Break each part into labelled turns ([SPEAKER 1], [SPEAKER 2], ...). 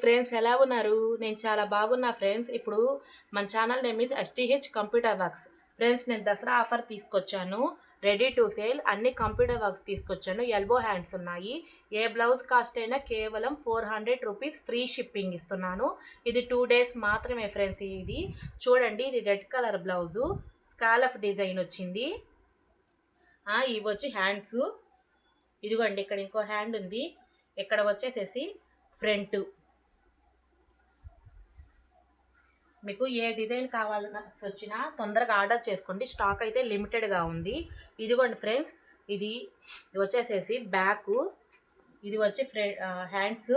[SPEAKER 1] Friends ఎలా ఉన్నారు? నేను చాలా బాగున్నా ఫ్రెండ్స్. ఇప్పుడు మన channel name is STH computer works. Friends నేను దసరా ఆఫర్ తీసుకొచ్చాను. రెడీ టు సేల్ అన్ని కంప్యూటర్ వర్క్స్ తీసుకొచ్చాను. ఎల్బో హ్యాండ్స్ ఉన్నాయి. ఏ బ్లౌజ్ కాస్ట్ అయినా కేవలం 400 రూపీస్ ఫ్రీ షిప్పింగ్ ఇస్తున్నాను. ఇది 2 డేస్ మాత్రమే ఫ్రెండ్స్. ఇది చూడండి, ఇది red colour blouse scallop design వచ్చింది. ఇవి వచ్చి హ్యాండ్స్. ఇదిగోండి, ఇక్కడ ఇంకో హ్యాండ్ ఉంది. ఇక్కడ వచ్చేసేసి ఫ్రంట్. మీకు ఏ డిజైన్ కావాలని వచ్చినా తొందరగా ఆర్డర్ చేసుకోండి. స్టాక్ అయితే లిమిటెడ్గా ఉంది. ఇదిగోండి ఫ్రెండ్స్, ఇది వచ్చేసేసి బ్యాక్, ఇది వచ్చి హ్యాండ్స్.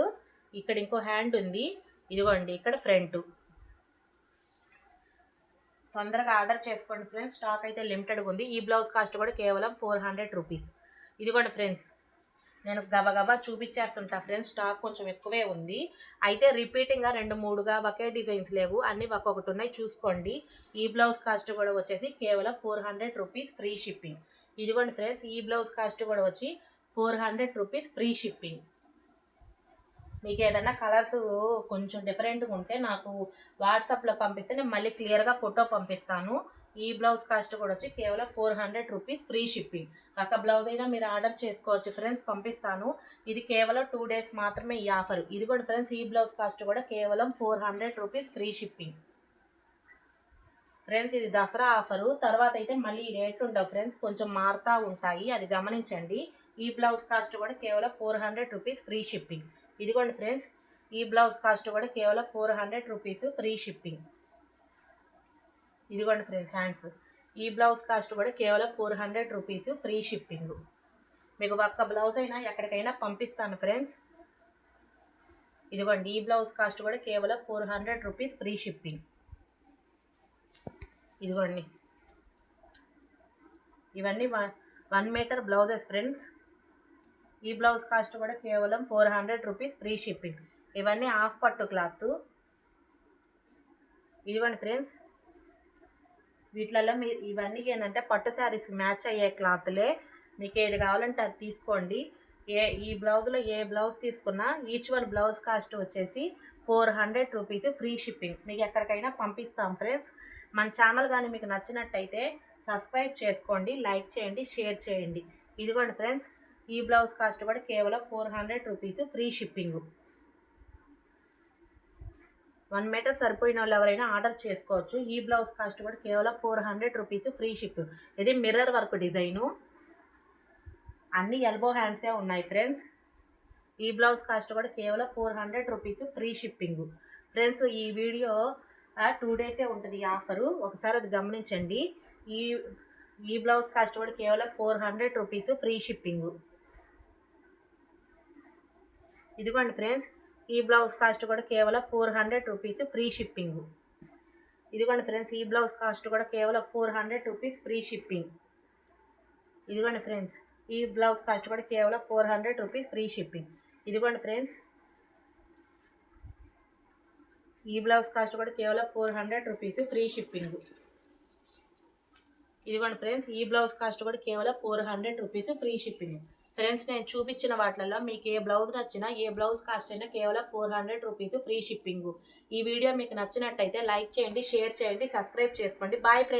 [SPEAKER 1] ఇక్కడ ఇంకో హ్యాండ్ ఉంది. ఇదిగోండి, ఇక్కడ ఫ్రంట్. తొందరగా ఆర్డర్ చేసుకోండి ఫ్రెండ్స్, స్టాక్ అయితే లిమిటెడ్గా ఉంది. ఈ బ్లౌజ్ కాస్ట్ కూడా కేవలం 400 రూపీస్. ఇదిగోండి ఫ్రెండ్స్, నేను గబగబా చూపించేస్తుంటా ఫ్రెండ్స్, స్టాక్ కొంచెం ఎక్కువే ఉంది. అయితే రిపీటింగ్గా 2-3గా ఒకే డిజైన్స్ లేవు, అన్నీ ఒక్కొక్కటి ఉన్నాయి, చూసుకోండి. ఈ బ్లౌజ్ కాస్ట్ కూడా వచ్చేసి కేవలం 400 రూపీస్ ఫ్రీ షిప్పింగ్. ఇదిగోండి ఫ్రెండ్స్, ఈ బ్లౌజ్ కాస్ట్ కూడా వచ్చి 400 రూపీస్ ఫ్రీ షిప్పింగ్. మీకు ఏదైనా కలర్స్ కొంచెం డిఫరెంట్గా ఉంటే నాకు వాట్సాప్లో పంపిస్తే నేను మళ్ళీ క్లియర్గా ఫోటో పంపిస్తాను. ఈ బ్లౌజ్ కాస్ట్ కూడా వచ్చి కేవలం 400 రూపీస్ ఫ్రీ షిప్పింగ్. ఒక బ్లౌజ్ అయినా మీరు ఆర్డర్ చేసుకోవచ్చు ఫ్రెండ్స్, పంపిస్తాను. ఇది కేవలం 2 డేస్ మాత్రమే ఈ ఆఫర్. ఇది కూడా ఫ్రెండ్స్, ఈ బ్లౌజ్ కాస్ట్ కూడా కేవలం 400 రూపీస్ ఫ్రీ షిప్పింగ్. ఫ్రెండ్స్, ఇది దసరా ఆఫరు. తర్వాత అయితే మళ్ళీ ఈ రేట్లు ఉండవు ఫ్రెండ్స్, కొంచెం మారుతూ ఉంటాయి, అది గమనించండి. ఈ బ్లౌజ్ కాస్ట్ కూడా కేవలం 400 రూపీస్ ఫ్రీ షిప్పింగ్. ఇదిగోండి ఫ్రెండ్స్, ఈ బ్లౌజ్ కాస్ట్ కూడా కేవలం 400 రూపీస్ ఫ్రీ షిప్పింగ్. ఇదిగోండి ఫ్రెండ్స్, హ్యాండ్స్. ఈ బ్లౌజ్ కాస్ట్ కూడా కేవలం 400 రూపీస్ ఫ్రీ షిప్పింగ్. మీకు ఒక్క బ్లౌజ్ అయినా ఎక్కడికైనా పంపిస్తాను ఫ్రెండ్స్. ఇదిగోండి, ఈ బ్లౌజ్ కాస్ట్ కూడా కేవలం 400 రూపీస్ ఫ్రీ షిప్పింగ్. ఇదిగోండి, ఇవన్నీ 1 మీటర్ బ్లౌజెస్ ఫ్రెండ్స్. ఈ బ్లౌజ్ కాస్ట్ కూడా కేవలం 400 రూపీస్ ఫ్రీ షిప్పింగ్. ఇవన్నీ హాఫ్ పట్టు క్లాత్. ఇదిగోండి ఫ్రెండ్స్, వీటిలలో మీరు ఇవన్నీ ఏంటంటే పట్టు శారీస్కి మ్యాచ్ అయ్యే క్లాత్లే. మీకు ఏది కావాలంటే అది తీసుకోండి. ఈ బ్లౌజ్లో ఏ బ్లౌజ్ తీసుకున్నా ఈచ్ వన్ బ్లౌజ్ కాస్ట్ వచ్చేసి 400 రూపీస్ ఫ్రీ షిప్పింగ్. మీకు ఎక్కడికైనా పంపిస్తాం ఫ్రెండ్స్. మన ఛానల్ కానీ మీకు నచ్చినట్టయితే సబ్స్క్రైబ్ చేసుకోండి, లైక్ చేయండి, షేర్ చేయండి. ఇదిగోండి ఫ్రెండ్స్, ఈ బ్లౌజ్ కాస్ట్ కూడా కేవలం 400 రూపీస్ ఫ్రీ షిప్పింగ్. 1 మీటర్ సరిపోయిన వాళ్ళు ఎవరైనా ఆర్డర్ చేసుకోవచ్చు. ఈ బ్లౌజ్ కాస్ట్ కూడా కేవలం 400 రూపీస్ ఫ్రీ షిప్పింగ్. ఇది మిర్రర్ వర్క్ డిజైను, అన్ని ఎల్బో హ్యాండ్సే ఉన్నాయి ఫ్రెండ్స్. ఈ బ్లౌజ్ కాస్ట్ కూడా కేవలం 400 రూపీస్ ఫ్రీ షిప్పింగ్. ఫ్రెండ్స్, ఈ వీడియో 2 డేసే ఉంటుంది ఈ ఆఫరు, ఒకసారి అది గమనించండి. ఈ బ్లౌజ్ కాస్ట్ కూడా కేవలం 400 రూపీస్ ఫ్రీ షిప్పింగ్. ఇదిగోండి ఫ్రెండ్స్, ఈ బ్లౌజ్ కాస్ట్ కూడా కేవలం 400 రూపీస్ ఫ్రీ షిప్పింగ్. ఇదిగోండి ఫ్రెండ్స్, ఈ బ్లౌజ్ కాస్ట్ కూడా కేవలం 400 రూపీస్ ఫ్రీ షిప్పింగ్. ఇదిగోండి ఫ్రెండ్స్, ఈ బ్లౌజ్ కాస్ట్ కూడా కేవలం 400 రూపీస్ ఫ్రీ షిప్పింగ్. ఇదిగోండి ఫ్రెండ్స్, ఈ బ్లౌజ్ కాస్ట్ కూడా కేవలం 400 రూపీస్ ఫ్రీ షిప్పింగ్. ఇదిగోండి ఫ్రెండ్స్, ఈ బ్లౌజ్ కాస్ట్ కూడా కేవలం 400 రూపీస్ ఫ్రీ షిప్పింగ్. ఫ్రెండ్స్, నేను చూపించిన వాటిల్లో మీకు ఏ బ్లౌజ్ నచ్చినా ఏ బ్లౌజ్ కాస్ట్ అయినా కేవలం 400 రూపీస్ ఫ్రీ షిప్పింగ్. ఈ వీడియో మీకు నచ్చినట్టయితే లైక్ చేయండి, షేర్ చేయండి, సబ్స్క్రైబ్ చేసుకోండి. Bye friends.